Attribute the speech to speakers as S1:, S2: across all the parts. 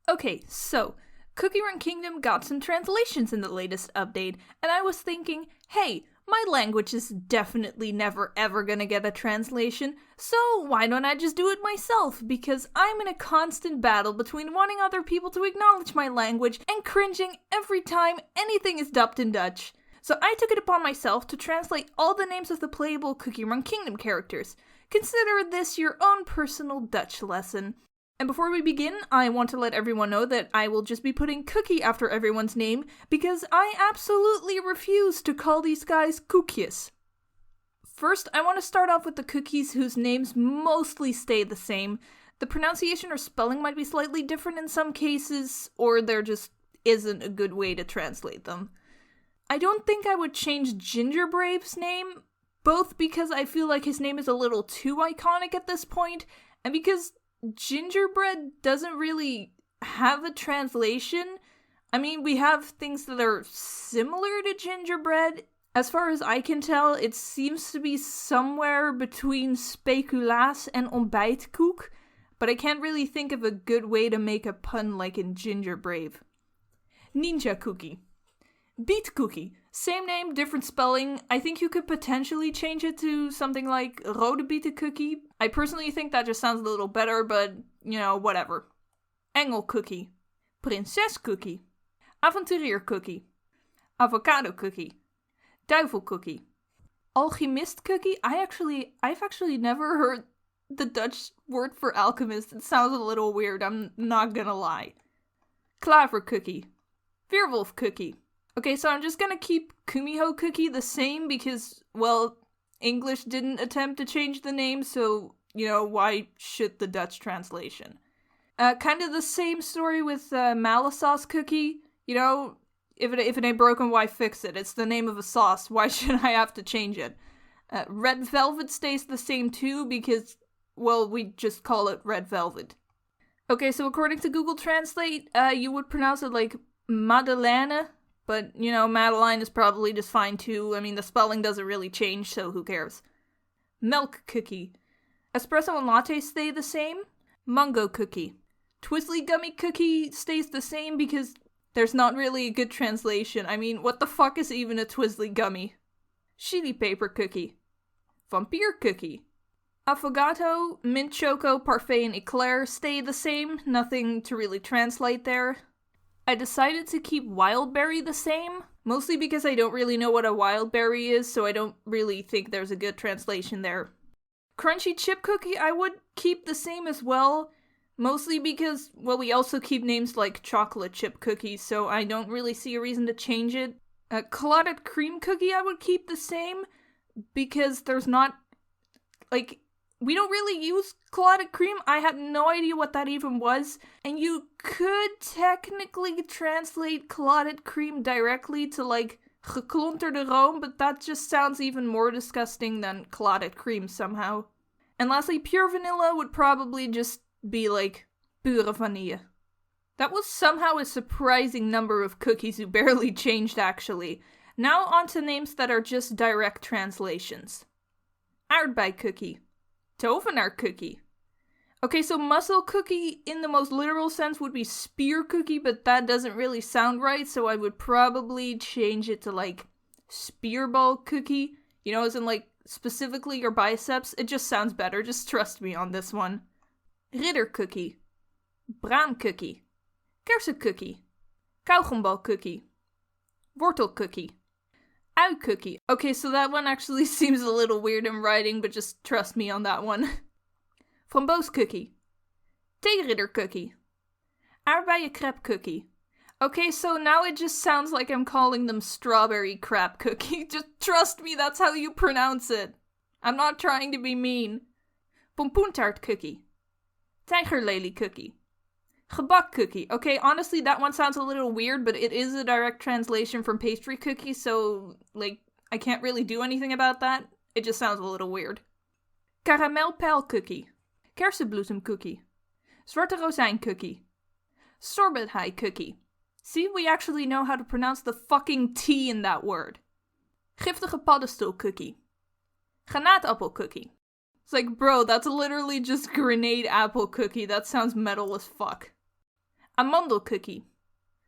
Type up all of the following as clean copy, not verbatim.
S1: Okay, so Cookie Run Kingdom got some translations in the latest update, and I was thinking, hey, my language is definitely never ever gonna get a translation, so why don't I just do it myself? Because I'm in a constant battle between wanting other people to acknowledge my language and cringing every time anything is dubbed in Dutch. So I took it upon myself to translate all the names of the playable Cookie Run Kingdom characters. Consider this your own personal Dutch lesson. And before we begin, I want to let everyone know that I will just be putting Cookie after everyone's name, because I absolutely refuse to call these guys koekjes. First, I want to start off with the cookies whose names mostly stay the same. The pronunciation or spelling might be slightly different in some cases, or there just isn't a good way to translate them. I don't think I would change Gingerbrave's name, both because I feel like his name is a little too iconic at this point, and because gingerbread doesn't really have a translation. I mean, we have things that are similar to gingerbread. As far as I can tell, it seems to be somewhere between speculaas and ontbijtkoek, but I can't really think of a good way to make a pun like in Gingerbrave. Ninja Cookie. Beet Cookie. Same name, different spelling. I think you could potentially change it to something like Rode Bieten Cookie. I personally think that just sounds a little better, but, whatever. Engel Cookie. Prinses Cookie. Avonturier Cookie. Avocado Cookie. Duivel Cookie. Alchemist Cookie? I've actually never heard the Dutch word for alchemist. It sounds a little weird, I'm not gonna lie. Klaver Cookie. Weerwolf Cookie. Okay, so I'm just gonna keep Kumiho Cookie the same because, well, English didn't attempt to change the name, so, why should the Dutch translation? Kind of the same story with Malasauce Cookie. If it ain't broken, why fix it? It's the name of a sauce. Why should I have to change it? Red Velvet stays the same too because, well, we just call it Red Velvet. Okay, so according to Google Translate, you would pronounce it like Madeleine. But, Madeline is probably just fine too. I mean, the spelling doesn't really change, so who cares? Milk Cookie. Espresso and latte stay the same. Mango Cookie. Twizzly Gummy Cookie stays the same because there's not really a good translation. I mean, what the fuck is even a Twizzly Gummy? Chili Paper Cookie. Vampire Cookie. Affogato, Mint Choco, Parfait, and Eclair stay the same. Nothing to really translate there. I decided to keep Wildberry the same, mostly because I don't really know what a Wildberry is, so I don't really think there's a good translation there. Crunchy Chip Cookie I would keep the same as well, mostly because, well, we also keep names like Chocolate Chip Cookie, so I don't really see a reason to change it. Clotted Cream Cookie I would keep the same, because there's not, we don't really use clotted cream. I had no idea what that even was. And you could technically translate clotted cream directly to geklonterde room, but that just sounds even more disgusting than clotted cream somehow. And lastly, pure vanilla would probably just be pure vanille. That was somehow a surprising number of cookies who barely changed actually. Now on to names that are just direct translations. Aardbei Cookie. Tovenaar Cookie. Okay, so Muscle Cookie in the most literal sense would be Spear Cookie, but that doesn't really sound right, so I would probably change it to Spearball Cookie. As in specifically your biceps. It just sounds better, just trust me on this one. Ridder Cookie. Braam Cookie. Kersen Cookie. Kauwgombal Cookie. Wortel Cookie. Ui Cookie. Okay, so that one actually seems a little weird in writing, but just trust me on that one. Framboos Cookie. Theeridder Cookie. Aardbeien Crepe Cookie. Okay, so now it just sounds like I'm calling them Strawberry Crab Cookie. Just trust me, that's how you pronounce it. I'm not trying to be mean. Pompoentaart Cookie. Tijgerlelie Cookie. Gebak Cookie. Okay, honestly, that one sounds a little weird, but it is a direct translation from pastry cookie, so, I can't really do anything about that. It just sounds a little weird. Karamelpeil Cookie. Kersenbloesem Cookie. Zwarte Rozijn Cookie. Sorbethai Cookie. See, we actually know how to pronounce the fucking T in that word. Giftige paddenstoel Cookie. Granaatappel Cookie. It's bro, that's literally just grenade apple cookie. That sounds metal as fuck. Amandelcookie.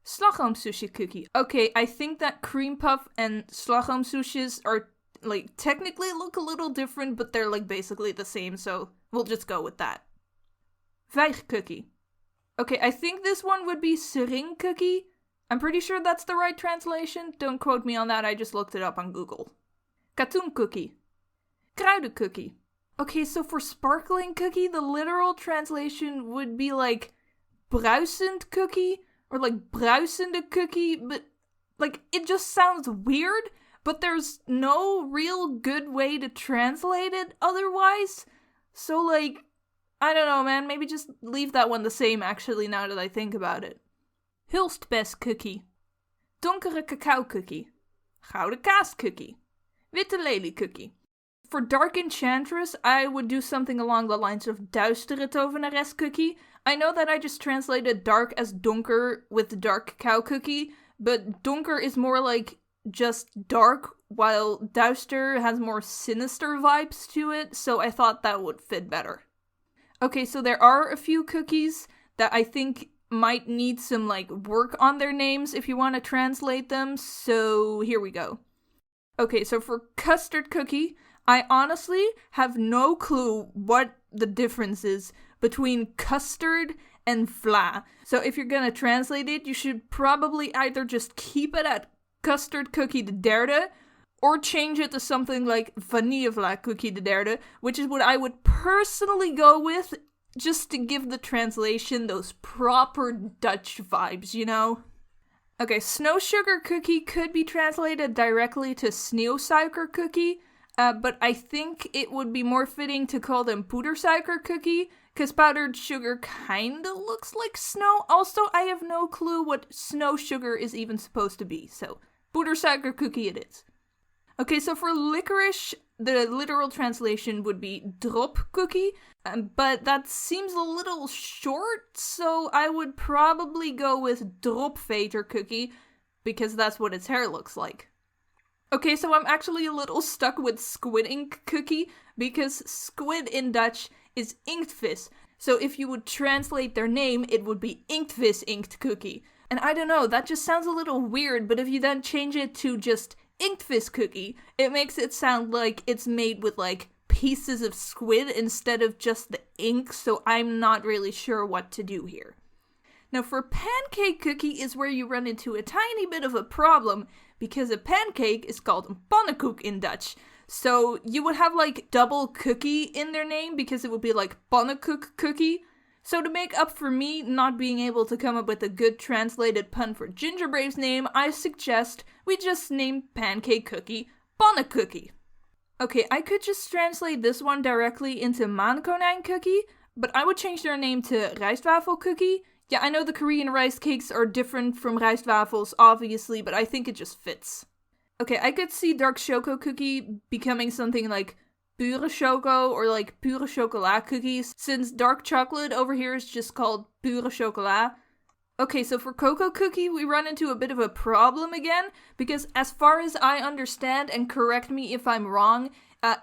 S1: Slagroomsoesje cookie. Okay, I think that cream puff and slagroomsoesjes are, like, technically look a little different, but they're, like, basically the same, so we'll just go with that. Vijgcookie. Okay, I think this one would be sering cookie. I'm pretty sure that's the right translation. Don't quote me on that, I just looked it up on Google. Katoen cookie. Kruidencookie. Okay, so for sparkling cookie, the literal translation would be like bruisend cookie or like bruisende cookie, but like it just sounds weird, but there's no real good way to translate it otherwise. So like, I don't know, man, maybe just leave that one the same actually now that I think about it. Hulstbest cookie. Donkere cacao cookie. Gouden kaas cookie. Witte lelie cookie. For Dark Enchantress, I would do something along the lines of Duistere Tovenares cookie. I know that I just translated dark as donker with dark cacao cookie, but donker is more like just dark, while Duister has more sinister vibes to it, so I thought that would fit better. Okay, so there are a few cookies that I think might need some like work on their names if you want to translate them, so here we go. Okay, so for custard cookie, I honestly have no clue what the difference is between custard and vla. So if you're gonna translate it, you should probably either just keep it at custard cookie de derde, or change it to something like vanillevla cookie de derde, which is what I would personally go with, just to give the translation those proper Dutch vibes, you know? Okay, snow sugar cookie could be translated directly to sneeuwsuiker cookie, but I think it would be more fitting to call them poedersuiker cookie, because powdered sugar kinda looks like snow. Also, I have no clue what snow sugar is even supposed to be, so poedersuiker cookie it is. Okay, so for licorice, the literal translation would be drop cookie, but that seems a little short, so I would probably go with dropveter cookie, because that's what its hair looks like. Okay, so I'm actually a little stuck with squid ink cookie, because squid in Dutch is inktvis, so if you would translate their name, it would be inktvis inked cookie. And I don't know, that just sounds a little weird, but if you then change it to just inktvis cookie, it makes it sound like it's made with like pieces of squid instead of just the ink, so I'm not really sure what to do here. Now for pancake cookie is where you run into a tiny bit of a problem, because a pancake is called een pannenkoek in Dutch. So you would have like double cookie in their name, because it would be like pannenkoek cookie. So to make up for me not being able to come up with a good translated pun for Gingerbrave's name, I suggest we just name pancake cookie pannenkoekie. Okay, I could just translate this one directly into maankonijn cookie, but I would change their name to rijstwafel cookie. Yeah, I know the Korean rice cakes are different from rijstwafels, obviously, but I think it just fits. Okay, I could see dark choco cookie becoming something like pure choco or like pure chocola cookies, since dark chocolate over here is just called pure chocola. Okay, so for cocoa cookie, we run into a bit of a problem again, because as far as I understand, and correct me if I'm wrong,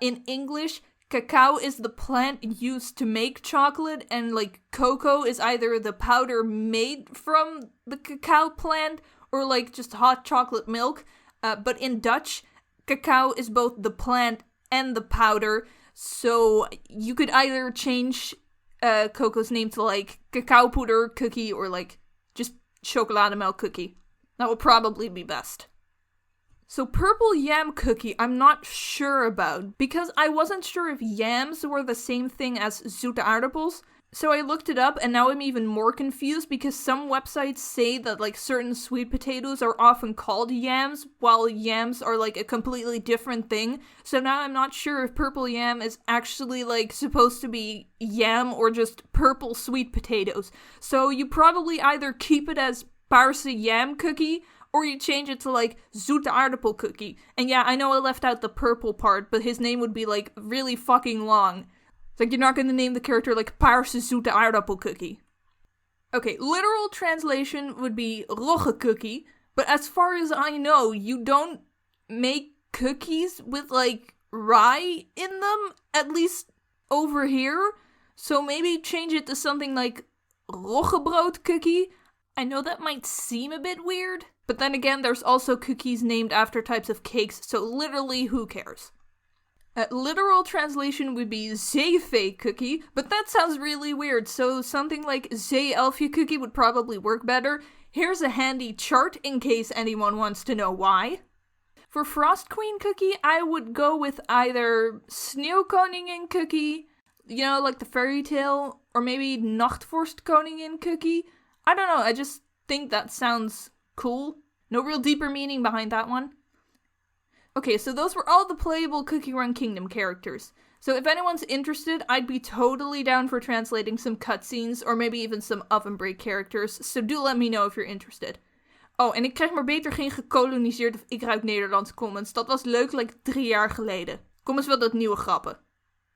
S1: in English, cacao is the plant used to make chocolate, and like cocoa is either the powder made from the cacao plant or like just hot chocolate milk. But in Dutch, cacao is both the plant and the powder, so you could either change cocoa's name to like cacao powder cookie or like just chocolademelk cookie. That would probably be best. So purple yam cookie, I'm not sure about, because I wasn't sure if yams were the same thing as zoete aardappels. So I looked it up, and now I'm even more confused, because some websites say that like certain sweet potatoes are often called yams, while yams are like a completely different thing. So now I'm not sure if purple yam is actually like supposed to be yam or just purple sweet potatoes. So you probably either keep it as paarse yam cookie, or you change it to like zoete aardappel cookie. And yeah, I know I left out the purple part, but his name would be like really fucking long. It's like you're not going to name the character like paarse zoete aardappel cookie. Okay, literal translation would be rogge cookie, but as far as I know, you don't make cookies with like rye in them, at least over here. So maybe change it to something like roggebrood cookie. I know that might seem a bit weird, but then again, there's also cookies named after types of cakes, so literally, who cares? A literal translation would be zeevee cookie, but that sounds really weird, so something like zeeelfje cookie would probably work better. Here's a handy chart in case anyone wants to know why. For Frost Queen cookie, I would go with either Sneeuwkoningin cookie, you know, like the fairy tale, or maybe Nachtvorstkoningin cookie. I don't know, I just think that sounds cool. No real deeper meaning behind that one. Okay, so those were all the playable Cookie Run Kingdom characters. So if anyone's interested, I'd be totally down for translating some cutscenes, or maybe even some Oven Break characters, so do let me know if you're interested. Oh, en ik krijg maar beter geen gekoloniseerd of ik ruik Nederlandse comments. Dat was leuk, like 3 jaar geleden. Kom eens wat nieuwe grappen.